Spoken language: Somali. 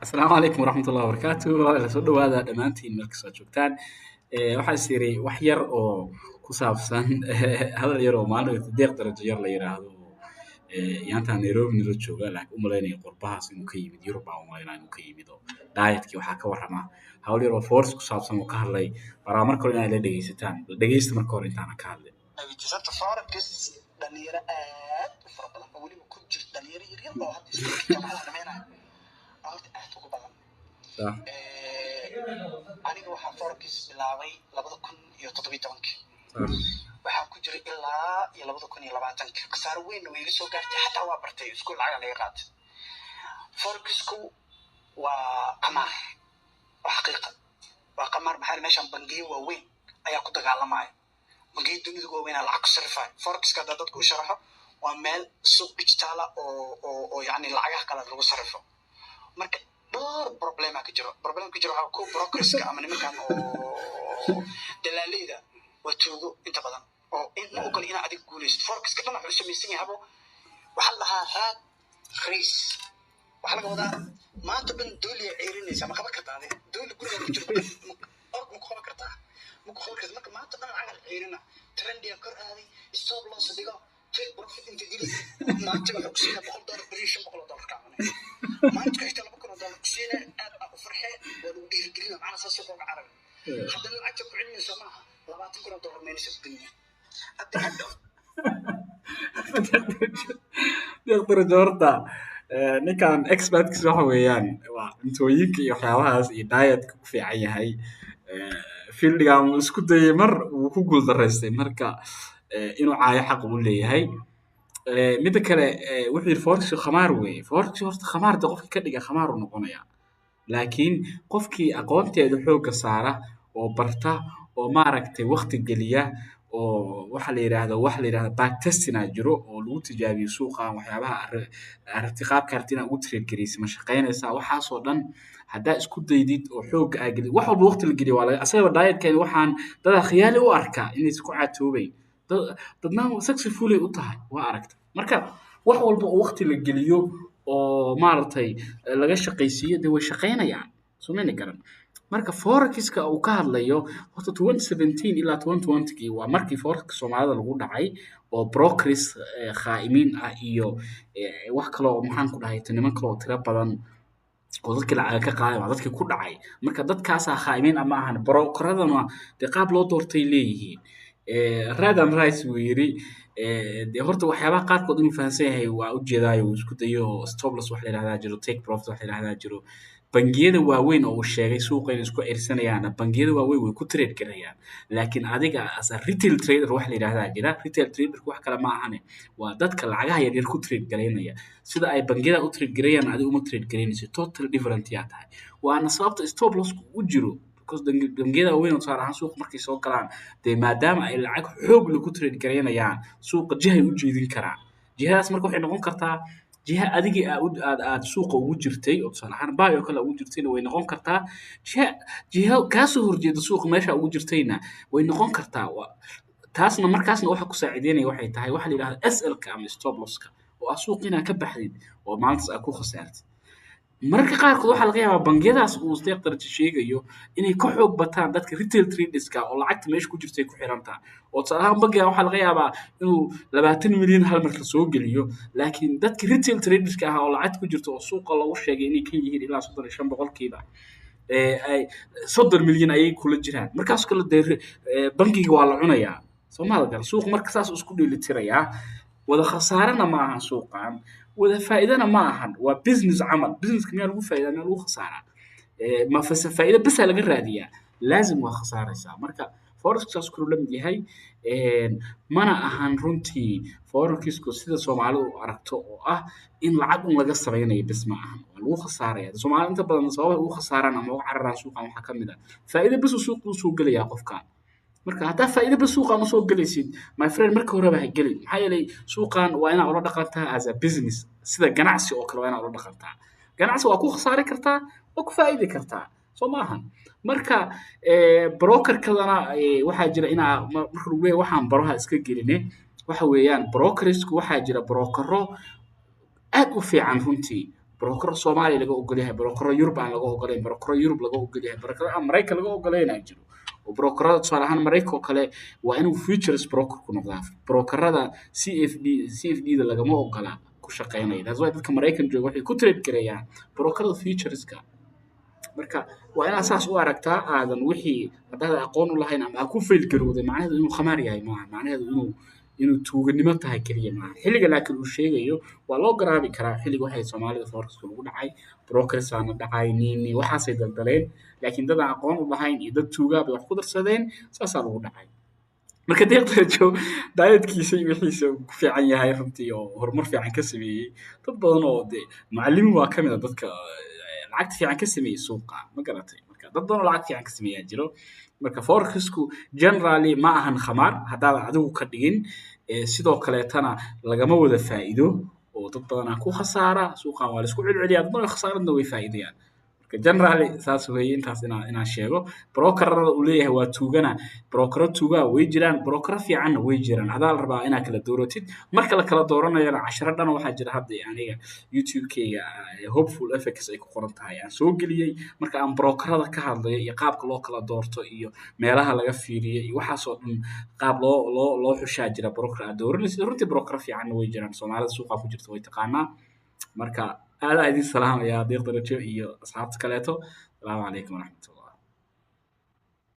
asalaamu calaykum waraxmat ullahi wabarakaatu la soo dhawaada dhammaantiin meel kastoo joogtaan waxaa is yiri wax yar oo ku saabsan hadal yar oo maalin deeq darajo yar la yiraahdo yaantaan Nairobi nala jooga laakiin u malaynaya qurbahaas inuu ka yimid Yurub baa u malaynaya inuu ka yimid oo dietkii waxaa ka warrama hawl yar oo force ku saabsan oo ka hadlay baraa marka hore inaad la dhegeysataan dhegeysta marka hore intaana ka hadlin nabijisanta forex dhalinyaro aad u fara badan oo weliba ku jirta dhalinyaro yaryar oo hadda isku jaamacada dhameynaya horta aad ugu badan aniga waxaa forex bilaabay 2017 waxaa ku jira ilaa iyo 2020 khasaaro weyn oo iga soo gaartay xataa waa bartay isku lacag laga qaatay forexku waa qamaar waa xaqiiqa waa qamaar maxaa meeshan bangiyo waaweyn ayaa ku dagaalamaya bangiyo dunida waaweyn lacag ku sarifay forexka dadku u sharaxo waa meel suuq digital oo yani lacagaha kala lagu sarifo marka dhowr problema ka jiro waxaa ku brokerska ama nimankan oo dalaaleyda waa tuugo inta badan oo in ma ogol inaad adiga guulaysto forexka dhan wuxuu samaysan yahay waxaa lahaa raad race waxaa laga wadaa maanta dhan dooliya ceerinaysa ma qaban kartaa adiga dooli guriga ku jirta ma qaban kartaa marka maanta dhan cagal ceerina trendiga kor aaday stop loss dhigo take profit inta geli maanta waxa ku siina $100 beri $500 ka cunay maanta ka xitaa $200 ku siina aad u farxay waa lagu dhiirigelin macna saas oo ka carabi haddana lacagta ku celinaysa maaha $20 meel isku dunya deeqtar joorta ninkan expertkiis waxa weeyaan waa cuntooyinka iyo waxyaabahaas iyo dietka ku fiican yahay fieldigan uu isku dayay mar uu ku guuldaraystay marka inuu caayo xaq u leeyahay midda kale wuxuu yiri forex khamaar weeye forex horta khamaarta qofka ka dhiga khamaar uu noqonaya laakiin qofkii aqoonteeda xooga saara oo barta oo maaragtay waqti geliya oo waxa la yiraahdo back testing jiro oo lagu tijaabiyo suuqa waxyaabaha artiqaabka artina ugu trade gareysa ma shaqeynaysa waxaas oo dhan hadaa isku daydid oo xoog aagid wax walba waqti la geliyo waa laga asayba dietkan waxaan dad khiyaali u arka inay isku caatoobay dadna successfully u tahay waa aragta marka wax walba oo waqti la geliyo oo maaragtay laga shaqeysiyo way shaqeynayaan sumeeyna garan marka forexka uu ka hadlayo horta 2017 ilaa 2020 waa markii forex Soomaalida lagu dhacay oo brokers khaa'imiin ah iyo wax kale oo maxaan ku dhahay niman kale oo tira badan oo dadka lacag ka qaaday waa dadkii ku dhacay marka dadkaas khaa'imiin ama ahan brokeradana qaab loo doortay leeyihiin Radan Rice wuu yiri horta waxyaabaha qaarkood inuu fahansan yahay waa u jeedaayo uu isku dayo stop loss wax la yiraahdaa jiro take profit wax la yiraahdaa jiro bangiyada waaweyn oo uu sheegay suuqa inay isku cirsanayaan bangiyada waaweyn way ku trade garayaan laakiin adiga as a retail trader wax la yiraahdaa jira retail trader wax kale ma ahan waa dadka lacagaha yar yar ku trade gareynaya sida ay bangiyada u trade garayaan adiga uma trade gareynayso total different yaa tahay waana sababta stop loss u jiro because bangiyada waaweyn oo saarahan suuqa markay soo galaan maadaama ay lacag xoog leh ku trade gareynayaan suuqa jihay u jeedin karaan jihadaas marka waxay noqon kartaa jiha adigii aad suuqa ugu jirtay oo salahan baayo kale ugu jirtayna way noqon kartaa jiha ka soo horjeeda suuqa meesha ugu jirtayna way noqon kartaa taasna markaasna waxa ku saacideynaya waxay tahay waxa la yiraahdo SL-ka ama stop loss-ka oo suuqina ka baxdid oo maalintaas aad ku khasaartid marka qaarkood waxa laga yaabaa bangiyadaas uu deeqtar sheegayo inay ka xoog bataan dadka retail traderska oo lacagta meesha ku jirtay ku xirantaa oo salahan bangiga waxa laga yaabaa inuu 20 milyan hal mar ka soo geliyo laakiin dadka retail traderska ah oo lacag ku jirto oo suuqa lagu sheegay inay ka yihiin ilaa 35% ay 30 milyan ay kula jiraan markaas kala bangiga waa la cunayaa Soomaaliga suuq marka saas isku dheelitiraya wada khasaarana ma aha suuqan wada faa'iidana ma ahan waa business camal business kamid lagu faa'iido ma lagu khasaara ma faa'iido bas laga raadiyaa laazim waa khasaaraysa marka forex saas ku lamid yahay mana ahan runtii forexku sida Soomaalidu u aragto oo ah in lacag laga sameeyo bas ma ahan waa lagu khasaaraya Soomaalidu inta badan sabab u khasaaraan ama u cararaan suuqan waxa kamid ah faa'iido bas suuqu soo galaya qofka marka hadaa faa'iido bas suuqa ma soo galaysid my friend marka hore baa galay maxaa yeelay suuqan waa inaad ula dhaqantaa as a business sida ganacsi oo kale waa inaad ula dhaqantaa ganacsi waa ku khasaari kartaa oo ku faa'iidi kartaa soo maahan marka broker kadana waxa jira marka lagu leeyahay waxaan baraha iska gelinay waxa weeyaan brokersku waxa jira brokero aad u fiican runtii broker Soomaaliya laga ogol yahay broker Yurub aan laga ogolayn broker Yurub laga ogol yahay broker Mareykan laga ogolayn jiro oo brokerada tusaale ahaan Mareykan kale waa inuu futures broker ku noqdaa brokerada CFD da lagama ogola ku shaqeynaya that's why dadka Mareykan jooga waxay ku trade gareeyaan brokerada futureska marka waa inaad saas u aragtaa aadan wixii haddaad aqoon u lahayn ama ku fail garowday macnaheedu inuu khamaar yahay maaha macnaheedu inuu tuuganimo tahay keliya maaha xilliga laakiin uu sheegayo waa loo garaabi karaa xilliga waxay Soomaalida forex-ka lagu dhacay brokersaana dhacay niini waxaasay daldaleen laakiin dad aan aqoon u lahayn iyo dad tuugaa bay wax ku darsadeen saasaa lagu dhacay marka deeqdajo daayadkiisa iyo wixiisa ku fiican yahay runtii oo horumar fiican ka sameeyay dad badan oo macallimiin waa kamid ah dadka lacagta fiican ka sameeyay suuqa ma garatay marka dad badan oo lacag fiican ka sameeyaa jiro marka forecastku generally ma ahan khamaar haddaad adigu ka dhigin sidoo kaleetana lagama wada faa'iido oo dad badan ku khasaara suuqan waa la isku celceliyaa dad badan khasaaradna way faa'iidayaan marka generally saas weeye intaas inaan sheego brokerada uu leeyahay waa tuugana brokero tuuga way jiraan brokero fiicanna way jiraan hadaa la rabaa inaad kala dooratid marka la kala dooranayana 10 dhan waxaa jira hadda aniga YouTube-kayga hopeful effects ay ku qoran tahay aan soo geliyay marka aan brokerada ka hadlayo iyo qaabka loo kala doorto iyo meelaha laga fiiriyo iyo waxaas oo dhan qaab loo xushaa jira broker aad dooranaysid runtii broker fiicanna way jiraan Soomaalida suuqa ku jirta way taqaanaa marka aad idin salaamaya deeqda rajo iyo asxaabta kaleeto salaamu calaykum waraxmatullahi